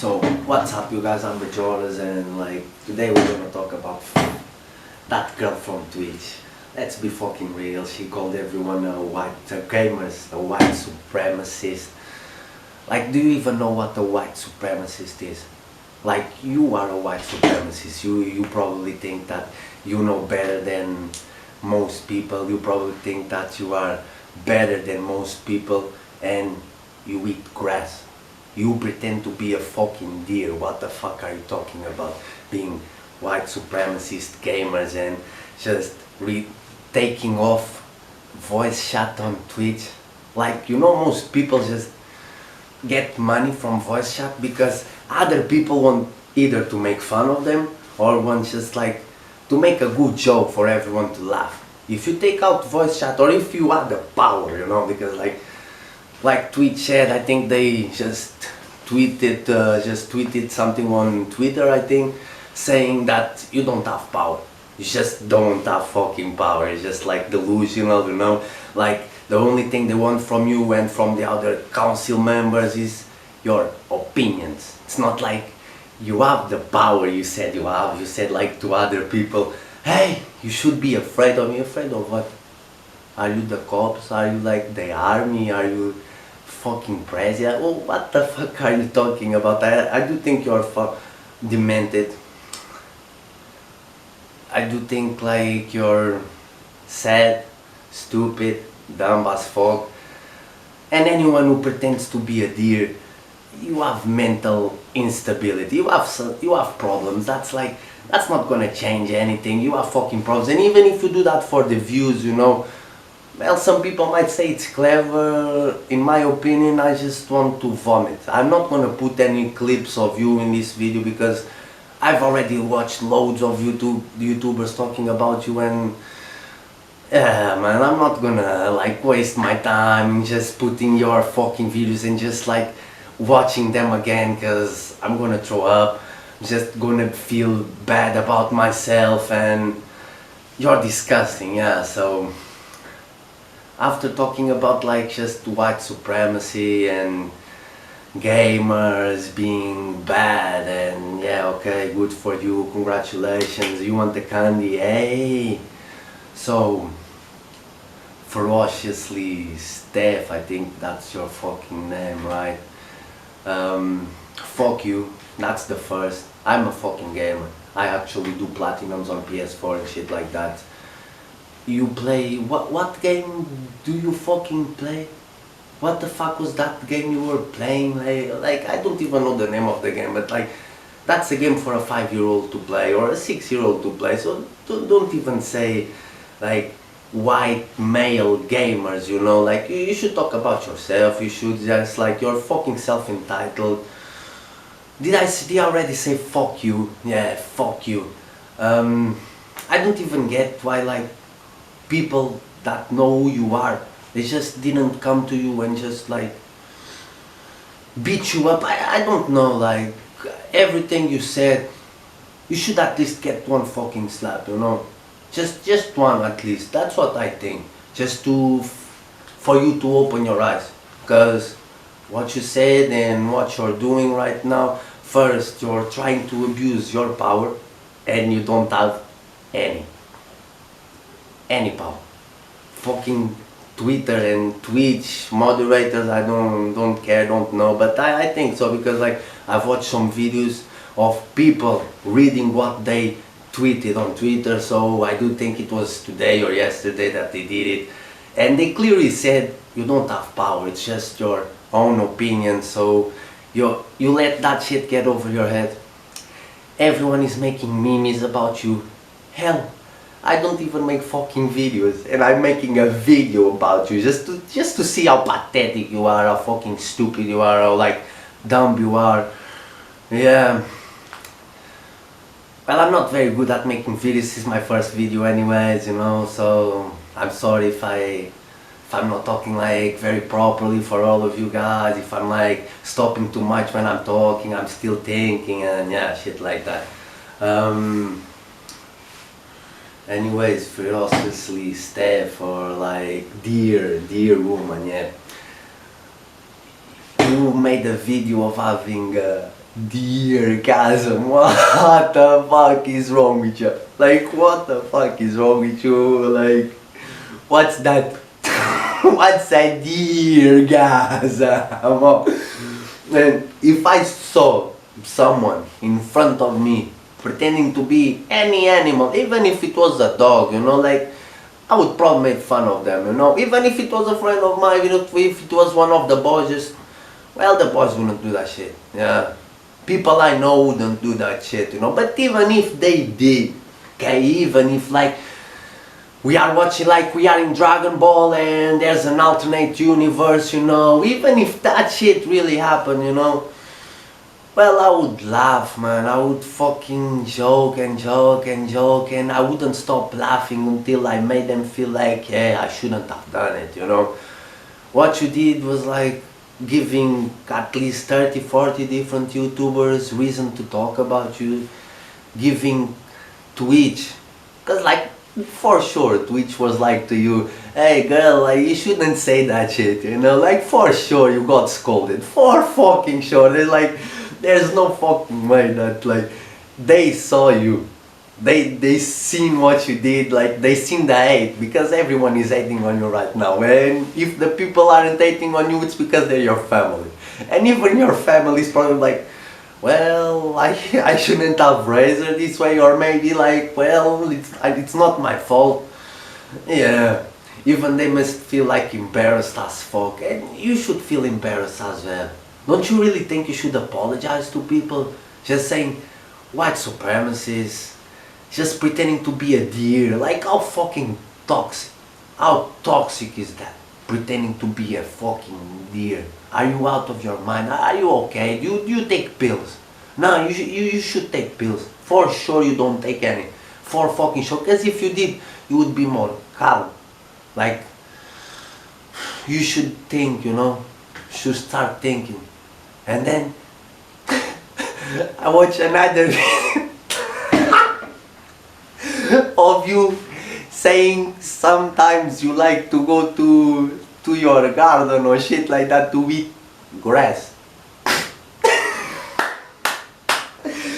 So what's up you guys, I'm Bejoras, and today we're gonna talk about that girl from Twitch. Let's be fucking real, she called everyone gamers, a white supremacist. Do you even know what a white supremacist is? You are a white supremacist, you probably think that you know better than most people, you probably think that you are better than most people, and you eat grass. You pretend to be a fucking deer. What the fuck are you talking about? Being white supremacist gamers and just taking off voice chat on Twitch. Most people just get money from voice chat because other people want either to make fun of them or want just to make a good joke for everyone to laugh. If you take out voice chat, or if you add the power, because like Twitch said, I think they just tweeted something on Twitter, I think, saying that you don't have power. You just don't have fucking power. It's just delusional, the only thing they want from you and from the other council members is your opinions. It's not like you have the power you said you have. You said to other people, hey, you should be afraid of me. Afraid of what? Are you the cops? Are you the army? Are you fucking president? Oh, what the fuck are you talking about? I do think you're demented. I do think you're sad, stupid, dumb as fuck. And anyone who pretends to be a deer, you have mental instability. You have problems. That's not gonna change anything. You have fucking problems. And even if you do that for the views, well, some people might say it's clever. In my opinion, I just want to vomit. I'm not gonna put any clips of you in this video because I've already watched loads of YouTubers talking about you, and yeah, man, I'm not gonna waste my time just putting your fucking videos and just watching them again, because I'm gonna throw up. I'm just gonna feel bad about myself, and you're disgusting. Yeah, so after talking about just white supremacy and gamers being bad, and yeah, okay, good for you, congratulations, you want the candy, hey. So ferociously Steph, I think that's your fucking name, right? Fuck you, that's the first. I'm a fucking gamer. I actually do platinums on PS4 and shit like that. You play, what game do you fucking play? What the fuck was that game you were playing? I don't even know the name of the game, but that's a game for a 5-year-old to play or a 6-year-old to play. So don't even say white male gamers, you should talk about yourself. You should just you're fucking self-entitled. Did I already say fuck you? Yeah, fuck you. I don't even get why people that know who you are, they just didn't come to you and just beat you up. I don't know, everything you said, you should at least get one fucking slap, just one at least. That's what I think, just for you to open your eyes, because what you said and what you're doing right now, first you're trying to abuse your power and you don't have any power. Fucking Twitter and Twitch moderators, I don't care, don't know, but I think so, because I've watched some videos of people reading what they tweeted on Twitter, so I do think it was today or yesterday that they did it, and they clearly said you don't have power, it's just your own opinion. So you let that shit get over your head. Everyone is making memes about you. Hell, I don't even make fucking videos, and I'm making a video about you just to see how pathetic you are, how fucking stupid you are, how dumb you are. Yeah. Well, I'm not very good at making videos. This is my first video anyways, so I'm sorry if I'm not talking very properly for all of you guys, if I'm stopping too much when I'm talking, I'm still thinking, and yeah, shit like that. Anyways, ferociously Steph, or dear woman, yeah. You made a video of having Dear Chasm, what the fuck is wrong with you? Like, what the fuck is wrong with you? Like, what's that? What's that, dear Chasm? And if I saw someone in front of me pretending to be any animal, even if it was a dog, you know, like, I would probably make fun of them, you know, even if it was a friend of mine, you know, if it was one of the boys, just, well, the boys wouldn't do that shit, yeah. People I know wouldn't do that shit, you know, but even if they did, okay, even if, like, we are watching, like, we are in Dragon Ball and there's an alternate universe, you know, even if that shit really happened, you know, well, I would laugh, man. I would fucking joke and joke and joke, and I wouldn't stop laughing until I made them feel like, yeah, I shouldn't have done it, you know. What you did was like giving at least 30, 40 different YouTubers reason to talk about you, giving Twitch, because like, for sure, Twitch was like to you, hey girl, like, you shouldn't say that shit, you know, like, for sure you got scolded, for fucking sure. There's no fucking way that, like, they saw you, they seen what you did, like, they seen the hate, because everyone is hating on you right now, and if the people aren't hating on you, it's because they're your family, and even your family is probably like, well, I shouldn't have raised her this way, or maybe like, well, it's not my fault, yeah, even they must feel like embarrassed as fuck, and you should feel embarrassed as well. Don't you really think you should apologize to people? Just saying white supremacists, just pretending to be a deer, like how fucking toxic, how toxic is that? Pretending to be a fucking deer. Are you out of your mind? Are you okay? Do you take pills? No, you should take pills. For sure you don't take any. For fucking sure, because if you did, you would be more calm. Like, you should think, you know, should start thinking. And then I watch another video of you saying sometimes you like to go to your garden or shit like that to eat grass.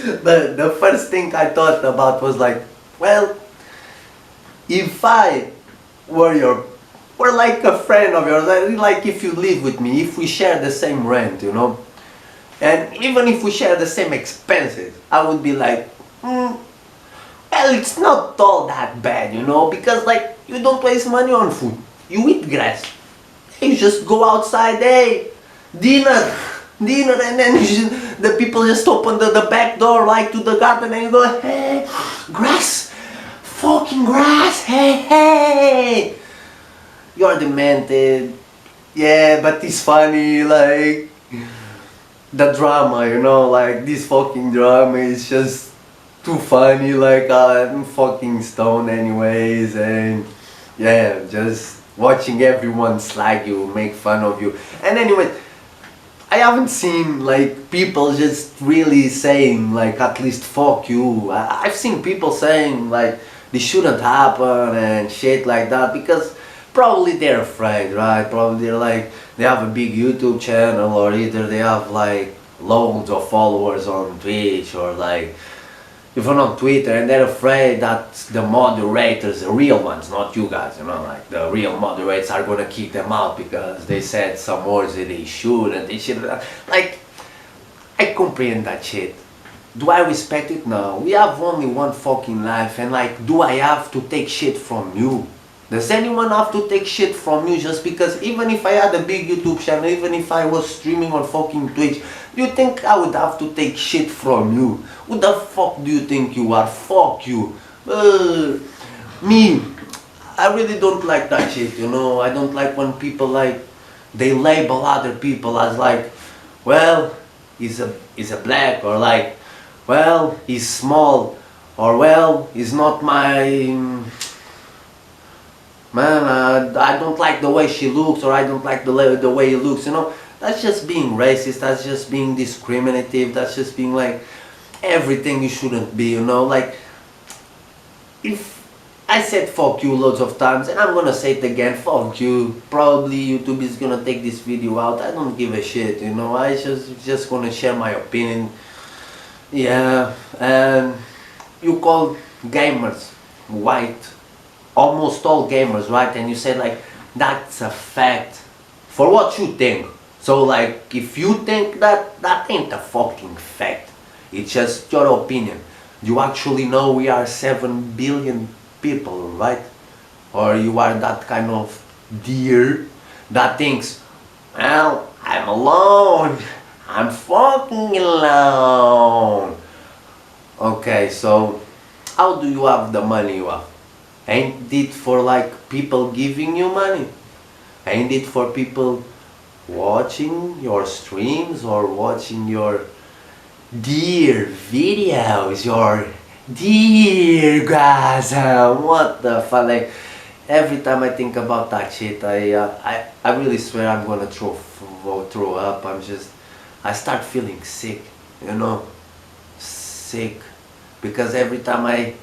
The first thing I thought about was like, well, if I were like a friend of yours, like if you live with me, if we share the same rent, you know, and even if we share the same expenses, I would be like, well, it's not all that bad, you know, because like, you don't waste money on food, you eat grass, you just go outside, hey, dinner, and then the people just open the back door, like, to the garden, and you go, hey, grass, fucking grass, hey, you're demented, yeah, but it's funny, like, the drama, you know, like, this fucking drama is just too funny, like, I'm fucking stoned anyways, and yeah, just watching everyone slag you, make fun of you, and anyway, I haven't seen, like, people just really saying, like, at least fuck you. I've seen people saying, like, this shouldn't happen and shit like that, because probably they're afraid, right? Probably they're like, they have a big YouTube channel, or either they have like loads of followers on Twitch, or like even on Twitter, and they're afraid that the moderators, the real ones, not you guys, you know, like the real moderators are gonna kick them out because they said some words that they shouldn't, they should, like, I comprehend that shit. Do I respect it? No. We have only one fucking life, and like, do I have to take shit from you? Does anyone have to take shit from you just because, even if I had a big YouTube channel, even if I was streaming on fucking Twitch, do you think I would have to take shit from you? Who the fuck do you think you are? Fuck you. Me, I really don't like that shit, you know. I don't like when people, like, they label other people as like, well, he's a black, or like, well, he's small, or well, he's not my man, I don't like the way she looks, or I don't like the way he looks, you know. That's just being racist, that's just being discriminative, that's just being like everything you shouldn't be, you know. Like, if I said fuck you loads of times, and I'm gonna say it again, fuck you, probably YouTube is gonna take this video out, I don't give a shit, you know. I just gonna share my opinion. Yeah, and you call gamers white, almost all gamers, right? And you say like, that's a fact. For what you think. So like, if you think that, that ain't a fucking fact. It's just your opinion. You actually know we are 7 billion people, right? Or you are that kind of deer that thinks, well, I'm alone. I'm fucking alone. Okay, so how do you have the money you have? Ain't it for like people giving you money? Ain't it for people watching your streams or watching your dear videos, your dear guys? What the fuck? Like, every time I think about that shit, I really swear I'm gonna throw up. I start feeling sick, you know, sick, because every time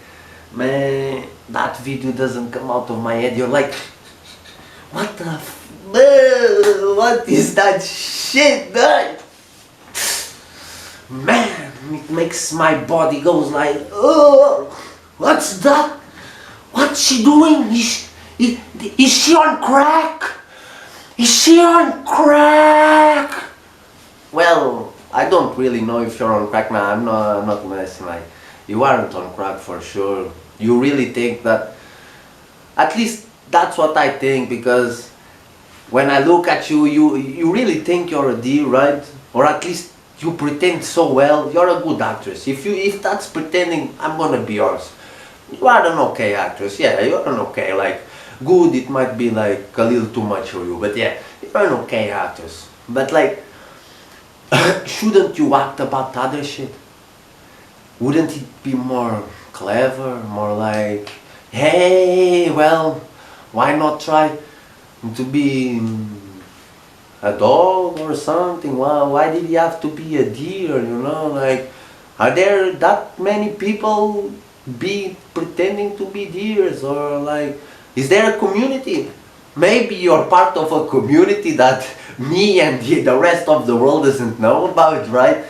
man, that video doesn't come out of my head, you're like, what the what is that shit, man? Man, it makes my body goes like, oh, what's that? What's she doing? Is she on crack? Is she on crack? Well, I don't really know if you're on crack now. I'm not messing. Like, you aren't on crack for sure. You really think that? At least that's what I think, because when I look at you, you really think you're a D, right? Or at least you pretend so well. You're a good actress. If that's pretending, I'm gonna be yours. You are an okay actress. Yeah, you're an okay. Like, good, it might be like a little too much for you, but yeah, you're an okay actress. But like, shouldn't you act about other shit? Wouldn't it be more clever, more like, hey, well, why not try to be a dog or something? Why did you have to be a deer, you know? Like, are there that many people be pretending to be deers? Or like, is there a community? Maybe you're part of a community that me and the rest of the world doesn't know about, right?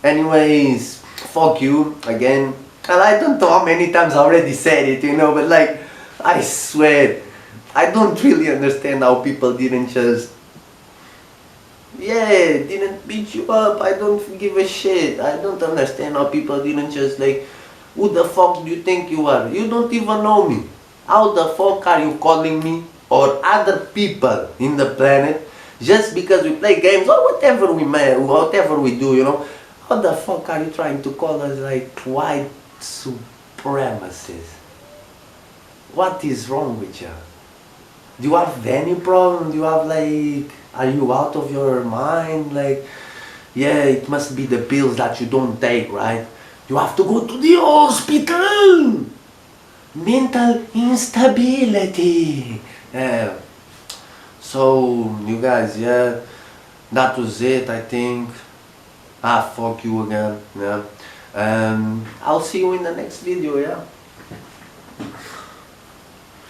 Anyways, fuck you again. And I don't know how many times I already said it, you know, but like, I swear, I don't really understand how people didn't just, yeah, didn't beat you up. I don't give a shit. I don't understand how people didn't just like, who the fuck do you think you are? You don't even know me. How the fuck are you calling me or other people in the planet just because we play games or whatever we do, you know? How the fuck are you trying to call us like white supremacists? What is wrong with you? Do you have any problem? Do you have like, are you out of your mind? Like, yeah, it must be the pills that you don't take, right? You have to go to the hospital. Mental instability. Yeah. So, you guys, yeah, that was it, I think. Ah, fuck you again, yeah. I'll see you in the next video, yeah.